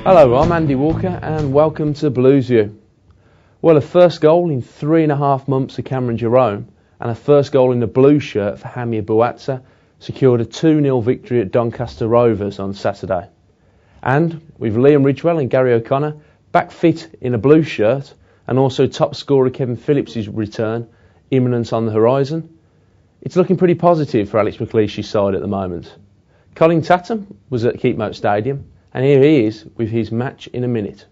Hello, I'm Andy Walker and welcome to Blues View. Well, a first goal in 3.5 months for Cameron Jerome and a first goal in the blue shirt for Hamia Bouatsa secured a 2-0 victory at Doncaster Rovers on Saturday. And with Liam Ridgewell and Gary O'Connor back fit in a blue shirt and also top scorer Kevin Phillips' return imminent on the horizon, it's looking pretty positive for Alex McLeish's side at the moment. Colin Tatham was at Keepmoat Stadium and here he is with his match in a minute.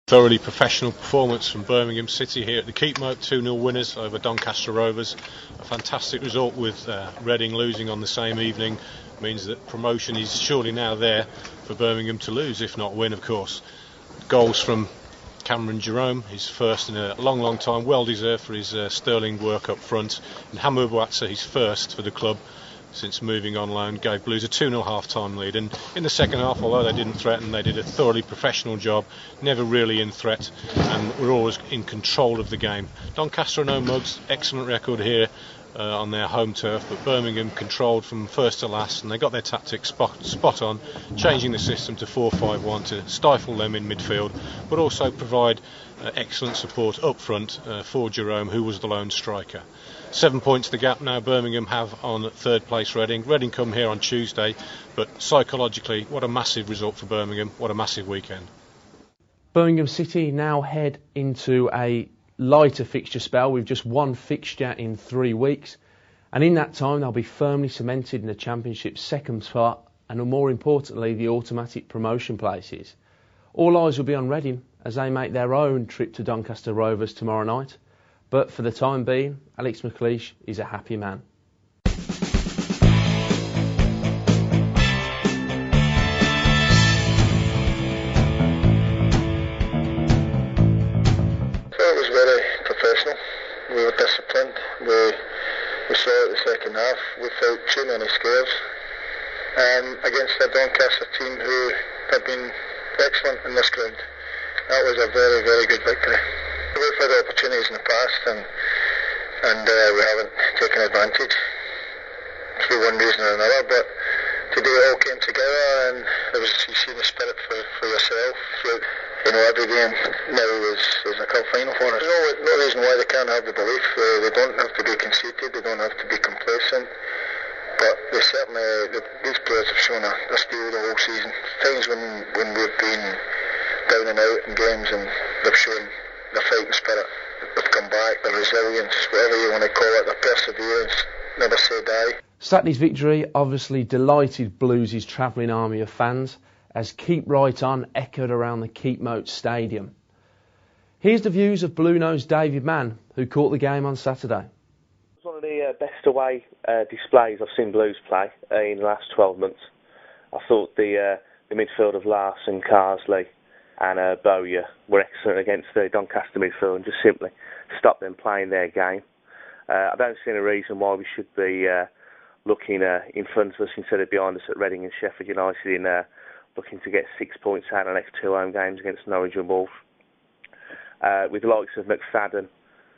Thoroughly professional performance from Birmingham City here at the Keepmoat, 2-0 winners over Doncaster Rovers. A fantastic result with Reading losing on the same evening means that promotion is surely now there for Birmingham to lose, if not win, of course. Goals from Cameron Jerome, his first in a long time, well deserved for his sterling work up front, and Hamia Bouatsa, his first for the club since moving on loan, gave Blues a 2-0 half-time lead. And in the second half, although they didn't threaten, they did a thoroughly professional job, never really in threat, and were always in control of the game. Doncaster are no mugs, excellent record here on their home turf, but Birmingham controlled from first to last, and they got their tactics spot on, changing the system to 4-5-1 to stifle them in midfield, but also provide excellent support up front for Jerome, who was the lone striker. 7 points the gap now Birmingham have on third place Reading. Reading come here on Tuesday, but psychologically, what a massive result for Birmingham, what a massive weekend. Birmingham City now head into a lighter fixture spell with just one fixture in 3 weeks, and in that time they'll be firmly cemented in the Championship's second spot and more importantly the automatic promotion places. All eyes will be on Reading as they make their own trip to Doncaster Rovers tomorrow night, but for the time being Alex McLeish is a happy man. We were disciplined. We saw it the second half without too many scares against a Doncaster team who have been excellent in this ground. That was a very, very good victory. We've had opportunities in the past and we haven't taken advantage through one reason or another, but today it all came together and you see the spirit for yourself throughout every game. Now is a cup final for us. No reason why they can't have the belief. They don't have to be conceited, they don't have to be complacent, but they certainly, these players have shown a spirit the whole season. Times when we've been down and out in games and they've shown the fighting spirit. They've come back, the resilience, whatever you want to call it, the perseverance, never say die. Saturday's victory obviously delighted Blues' travelling army of fans as Keep Right On echoed around the Keepmoat Stadium. Here's the views of Blue Nose David Mann, who caught the game on Saturday. It was one of the best away displays I've seen Blues play in the last 12 months. I thought the midfield of Larson, Carsley and Bowyer were excellent against the Doncaster midfield and just simply stopped them playing their game. I don't see any reason why we should be looking in front of us instead of behind us at Reading and Sheffield United in looking to get 6 points out of the next 2 home games against Norwich and Wolves. With the likes of McFadden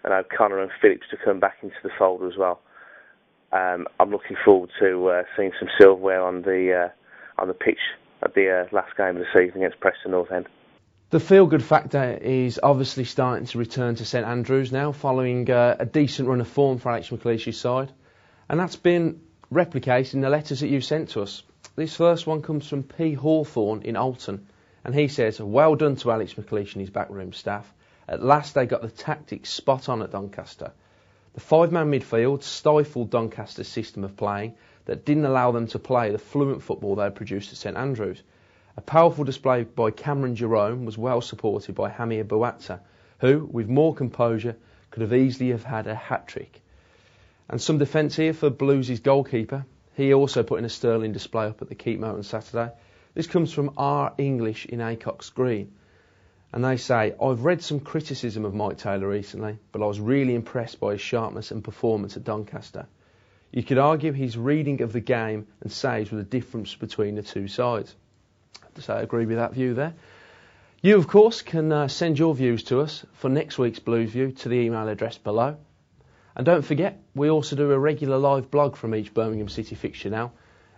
and O'Connor and Phillips to come back into the fold as well. I'm looking forward to seeing some silverware on the pitch at the last game of the season against Preston North End. The feel-good factor is obviously starting to return to St Andrews now, following a decent run of form for Alex McLeish's side, and that's been replicated in the letters that you've sent to us. This first one comes from P. Hawthorne in Alton, and he says, "Well done to Alex McLeish and his backroom staff. At last they got the tactics spot on at Doncaster. The 5-man midfield stifled Doncaster's system of playing that didn't allow them to play the fluent football they produced at St Andrews. A powerful display by Cameron Jerome was well supported by Hamia Bouatsa, who, with more composure, could have easily have had a hat-trick." And some defence here for Blues' goalkeeper. He also put in a sterling display up at the Keepmoat on Saturday. This comes from R. English in Acox Green. And they say, "I've read some criticism of Mike Taylor recently, but I was really impressed by his sharpness and performance at Doncaster. You could argue his reading of the game and saves were the difference between the two sides." So I agree with that view there. You, of course, can send your views to us for next week's Blues View to the email address below. And don't forget, we also do a regular live blog from each Birmingham City fixture now.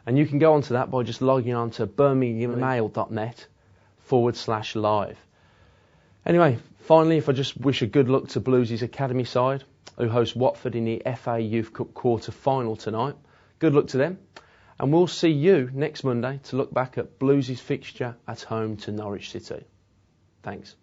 And you can go onto that by just logging on to birminghammail.net/live. Anyway, finally, if I just wish a good luck to Blues' academy side, who host Watford in the FA Youth Cup quarter-final tonight. Good luck to them. And we'll see you next Monday to look back at Blues' fixture at home to Norwich City. Thanks.